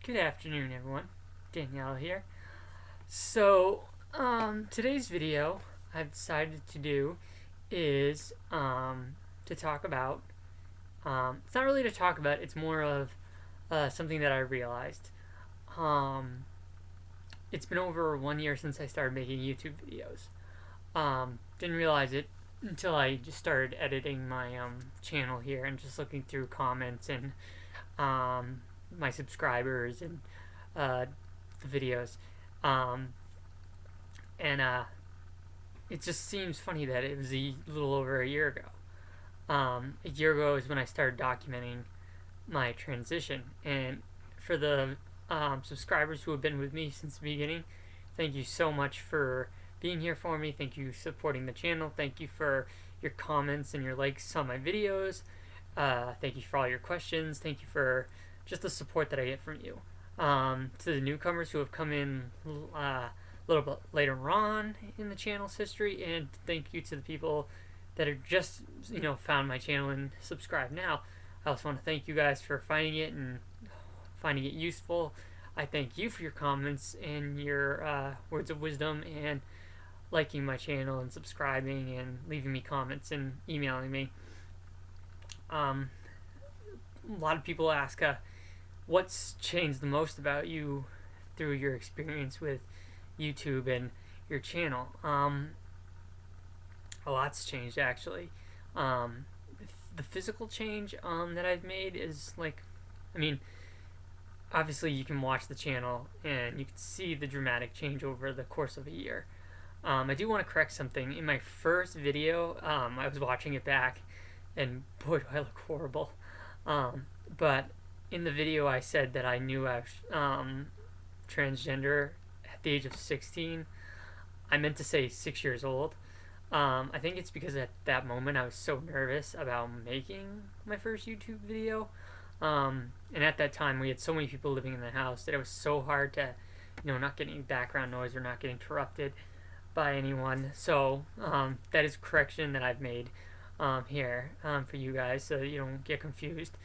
Good afternoon, everyone. Danielle here. So, today's video I've decided to do is to talk about. It's not really to talk about. It's more of something that I realized. Um, it's been over 1 year since I started making YouTube videos. Didn't realize it until I just started editing my channel here and just looking through comments and um, my subscribers and uh, the videos. Um, and It just seems funny that it was a little over a year ago. A year ago is when I started documenting my transition. And for the subscribers who have been with me since the beginning, thank you so much for being here for me. Thank you for supporting the channel. Thank you for your comments and your likes on my videos. Thank you for all your questions. Thank you for just the support that I get from you. To the newcomers who have come in a little bit later on in the channel's history, and thank you to the people that are just found my channel and subscribed now. I also want to thank you guys for finding it and finding it useful. I thank you for your comments and your words of wisdom and liking my channel and subscribing and leaving me comments and emailing me. A lot of people ask, what's changed the most about you through your experience with YouTube and your channel? A lot's changed, actually. The physical change that I've made is obviously you can watch the channel and you can see the dramatic change over the course of a year. I do want to correct something. In my first video, I was watching it back, and boy, do I look horrible. But in the video, I said that I knew I was transgender at the age of 16. I meant to say 6 years old. I think it's because at that moment I was so nervous about making my first YouTube video. And at that time, we had so many people living in the house that it was so hard to, not get any background noise or not get interrupted by anyone. So that is a correction that I've made here for you guys, so you don't get confused.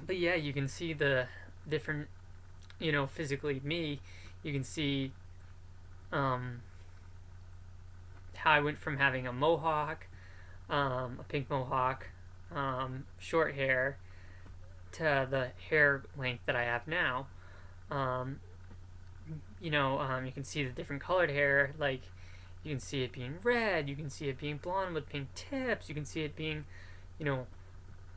But yeah, you can see the different, physically me. You can see how I went from having a mohawk, a pink mohawk, short hair, to the hair length that I have now. You can see the different colored hair. Like, you can see it being red, you can see it being blonde with pink tips, you can see it being,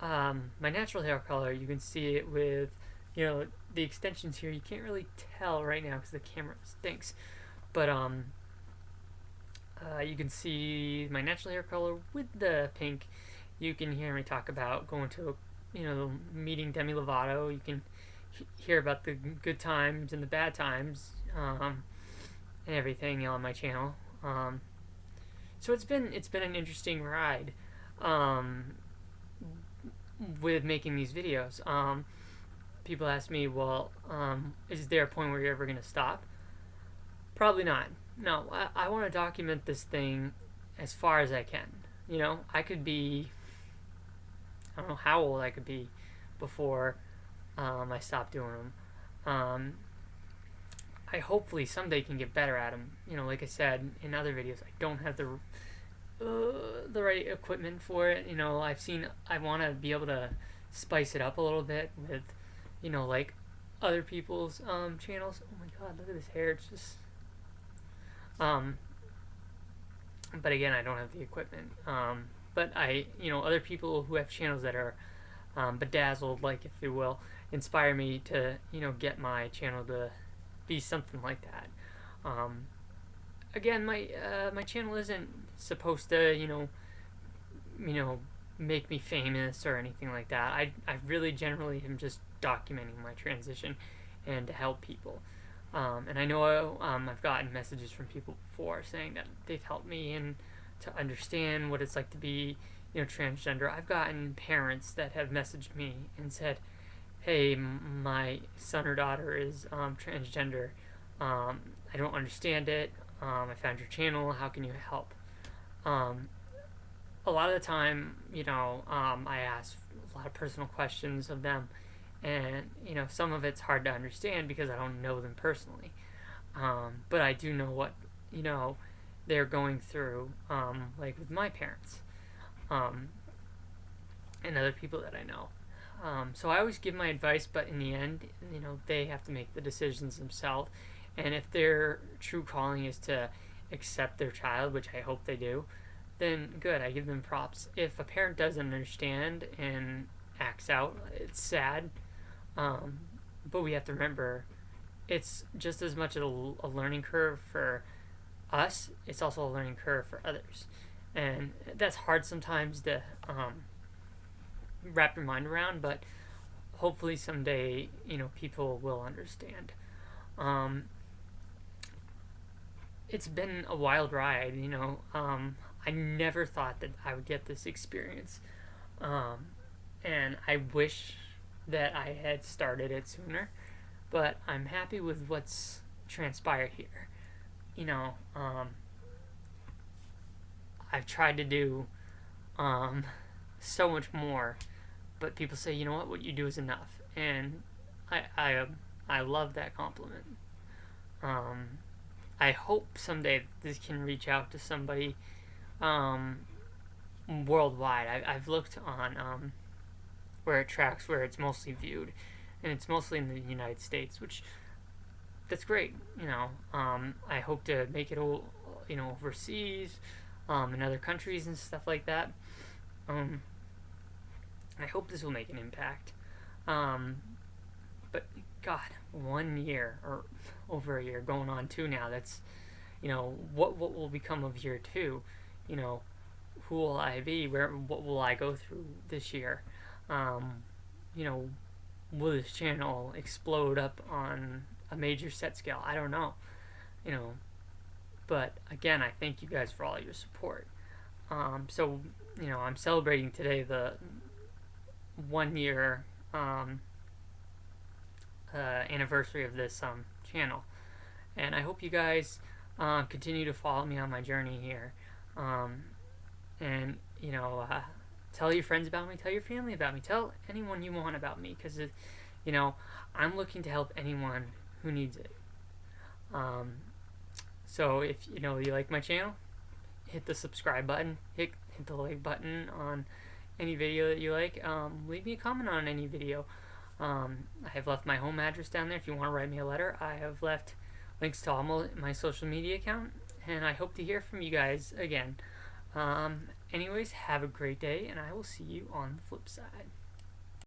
my natural hair color. You can see it with, the extensions here. You can't really tell right now because the camera stinks. But, you can see my natural hair color with the pink. You can hear me talk about going to, meeting Demi Lovato. You can hear about the good times and the bad times, and everything on my channel. So it's been an interesting ride with making these videos. People ask me, well, is there a point where you're ever going to stop? Probably not. No, I want to document this thing as far as I can. I could be, I don't know how old I could be before I stop doing them. I hopefully someday can get better at them. Like I said in other videos, I don't have the right equipment for it. I want to be able to spice it up a little bit with, like other people's channels. Oh my god, look at this hair. It's just but again, I don't have the equipment. But other people who have channels that are bedazzled, like, if you will, inspire me to, get my channel to be something like that. Again, my channel isn't supposed to, make me famous or anything like that. I really generally am just documenting my transition and to help people. And I know I've gotten messages from people before saying that they've helped me and to understand what it's like to be, transgender. I've gotten parents that have messaged me and said, hey, my son or daughter is transgender. I don't understand it. I found your channel. How can you help? A lot of the time, I ask a lot of personal questions of them, And, some of it's hard to understand because I don't know them personally. But I do know what, they're going through, like with my parents, um, and other people that I know. So I always give my advice, but in the end, they have to make the decisions themselves. And if their true calling is to accept their child, which I hope they do, then good, I give them props. If a parent doesn't understand and acts out, it's sad. Um, but we have to remember it's just as much a learning curve for us, it's also a learning curve for others. And that's hard sometimes to wrap your mind around, but hopefully someday, people will understand. Um, it's been a wild ride. I never thought that I would get this experience. Um, and I wish that I had started it sooner, but I'm happy with what's transpired here. You know, um, I've tried to do um, so much more, but people say, what you do is enough, and I I, I love that compliment. Um, I hope someday this can reach out to somebody um, worldwide. I've looked on where it tracks where it's mostly viewed, and it's mostly in the United States, which that's great. I hope to make it overseas, in other countries and stuff like that. Um, I hope this will make an impact. Um, but God, 1 year or over a year, going on 2 now. That's what will become of year 2? You know, who will I be? What will I go through this year? Um, you know, will this channel explode up on a major set scale? I don't know. You know, but again, I thank you guys for all your support. So I'm celebrating today the 1 year anniversary of this channel, and I hope you guys continue to follow me on my journey here, and tell your friends about me, tell your family about me, tell anyone you want about me, because I'm looking to help anyone who needs it. So if you like my channel, hit the subscribe button, hit the like button on any video that you like. Leave me a comment on any video. I have left my home address down there if you want to write me a letter. I have left links to all my social media account, and I hope to hear from you guys again. Anyways, have a great day, and I will see you on the flip side.